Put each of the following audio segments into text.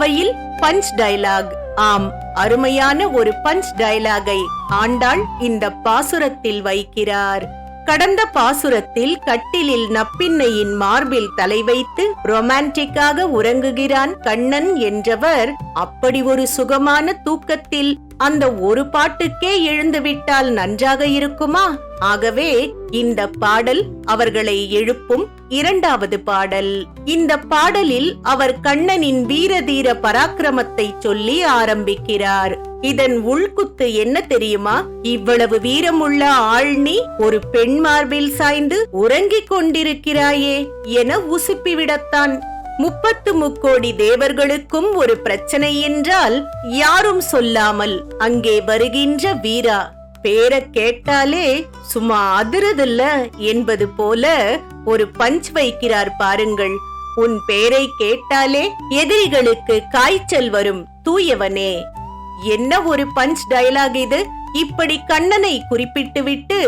திருப்பாவையில் punch dialogue. ஆம், அருமையான ஒரு பஞ்ச் டயலாகை ஆண்டாள் இந்த பாசுரத்தில் வைக்கிறார். கடந்த பாசுரத்தில் கட்டிலில் நப்பின்னையின் மார்பில் தலை வைத்து ரொமான்டிக்காக உறங்குகிறான் கண்ணன் என்றவர். அப்படி ஒரு சுகமான தூக்கத்தில் அந்த ஒரு பாட்டுக்கே எழுந்துவிட்டால் நன்றாக இருக்குமா? ஆகவே இந்த பாடல் அவர்களை எழுப்பும் இரண்டாவது பாடல். இந்த பாடலில் அவர் கண்ணனின் வீரதீர பராக்கிரமத்தை சொல்லி ஆரம்பிக்கிறார். இதன் உள்குத்து என்ன தெரியுமா? இவ்வளவு வீரமுள்ள ஆள்நீ ஒரு பெண் மார்பில் சாய்ந்து உறங்கிக் கொண்டிருக்கிறாயே என உசுப்பிவிடத்தான். 33 தேவர்களுக்கும் ஒரு பிரச்சனை என்றால் யாரும் சொல்லாமல் அங்கே வருகின்ற வீரா பேர கேட்டாலே சும்மா அதிரதில்ல என்பது போல ஒரு பஞ்ச் வைக்கிறார் பாருங்கள். உன் பேரை கேட்டாலே எதிரிகளுக்கு காய்ச்சல் வரும் தூயவனே. என்ன ஒரு பஞ்ச் டயலாக் இது! இப்படி கண்ணனை குறிப்பிட்டுவிட்டு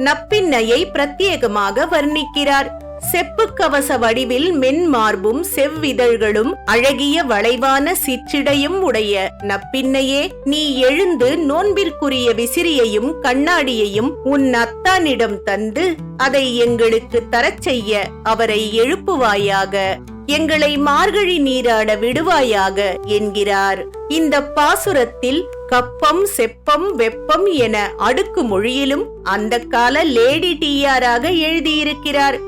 நப்பின்னையை பிரத்யேகமாக வர்ணிக்கிறார். செப்பு கவச வடிவில் மென்மார்பும் செவ்விதழ்களும் அழகிய வளைவான சிற்றிடையும் உடைய நப்பின்னையே, நீ எழுந்து நோன்பிற்குரிய விசிறியையும் கண்ணாடியையும் உன் அத்தானிடம் தந்து அதை எங்களுக்கு தரச் செய்ய அவரை எழுப்புவாயாக, எங்களை மார்கழி நீராட விடுவாயாக என்கிறார். இந்த பாசுரத்தில் கப்பம், செப்பம், வெப்பம் என அடுக்கு மொழியிலும் அந்த கால லேடி டிஆராக எழுதியிருக்கிறார்.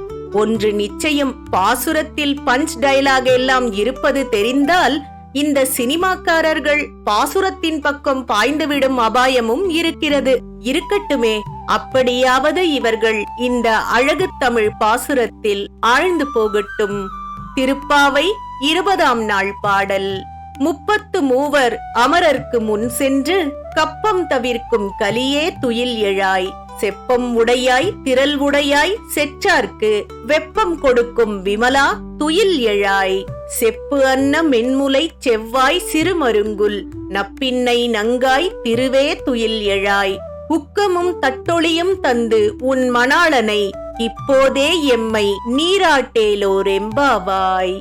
ஒன்று நிச்சயம், பாசுரத்தில் பஞ்ச் டயலாக் எல்லாம் இருப்பது தெரிந்தால் இந்த சினிமாக்காரர்கள் பாசுரத்தின் பக்கம் பாய்ந்துவிடும் அபாயமும் இருக்கிறது. இருக்கட்டுமே, அப்படியாவது இவர்கள் இந்த அழகு தமிழ் பாசுரத்தில் ஆழ்ந்து போகட்டும். திருப்பாவை 20ஆம் நாள் பாடல். 33 அமரர்க்கு முன் சென்று கப்பம் தவிர்க்கும் கலியே துயில் எழாய், செப்பம் உடையாய் திரள் உடையாய் செற்றார்க்கு வெப்பம் கொடுக்கும் விமலா துயில் எழாய், செப்பு அன்ன மென்முலை செவ்வாய் சிறுமருங்குல் நப்பின்னை நங்காய் திருவே துயில் எழாய், உக்கமும் தட்டொளியும் தந்து உன் மணாளனை இப்போதே எம்மை நீராட்டேலோர் எம்பாவாய்.